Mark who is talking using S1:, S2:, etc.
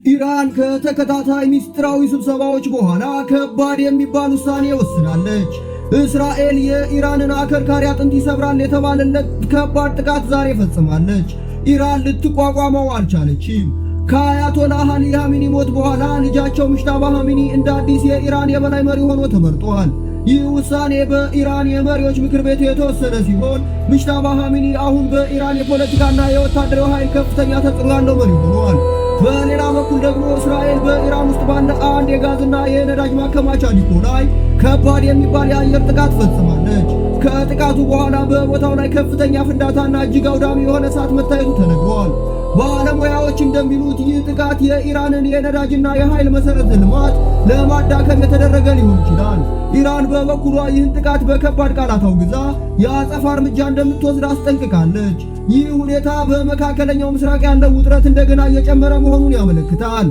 S1: ኢራን ከተከታታይ ሚስጥራዊ ስብሰባዎች በኋላ ከባድ የሚባል ውሳኔ ወስናለች። እስራኤል የኢራንን አከርካሪ አጥንት ይሰብራል የተባለለት ከባድ ጥቃት ዛሬ ፈጽማለች። ኢራን ልትቋቋመው አልቻለችም። ከአያቶላህ አሊ ኻሜኒ ሞት በኋላ ልጃቸው ሙጅተባ ኻሜኒ እንደ አዲስ የኢራን የበላይ መሪ ሆኖ ተመርጧል። ይህ ውሳኔ በኢራን የመሪዎች ምክር ቤት የተወሰነ ሲሆን ሙጅተባ ኻሜኒ አሁን በኢራን የፖለቲካና የወታደራዊ ኃይል ከፍተኛ ተጽዕኖ ያለው መሪ ሆኗል። በሌላ በኩል ደግሞ እስራኤል በኢራን ውስጥ ባለ አንድ የጋዝና የነዳጅ ማከማቻ ዲፖ ላይ ከባድ የሚባል የአየር ጥቃት ፈጽማለች። ከጥቃቱ በኋላ በቦታው ላይ ከፍተኛ ፍንዳታና እጅግ አውዳሚ የሆነ እሳት መታየቱ ተነግሯል። ባለሙያዎች እንደሚሉት ይህ ጥቃት የኢራንን የነዳጅና የኃይል መሰረተ ልማት ለማዳከም የተደረገ ሊሆን ይችላል። ኢራን በበኩሏ ይህን ጥቃት በከባድ ቃላት አውግዛ የአጸፋ እርምጃ እንደምትወስድ አስጠንቅቃለች። ይህ ሁኔታ በመካከለኛው ምስራቅ ያለው ውጥረት እንደገና እየጨመረ መሆኑን ያመለክታል።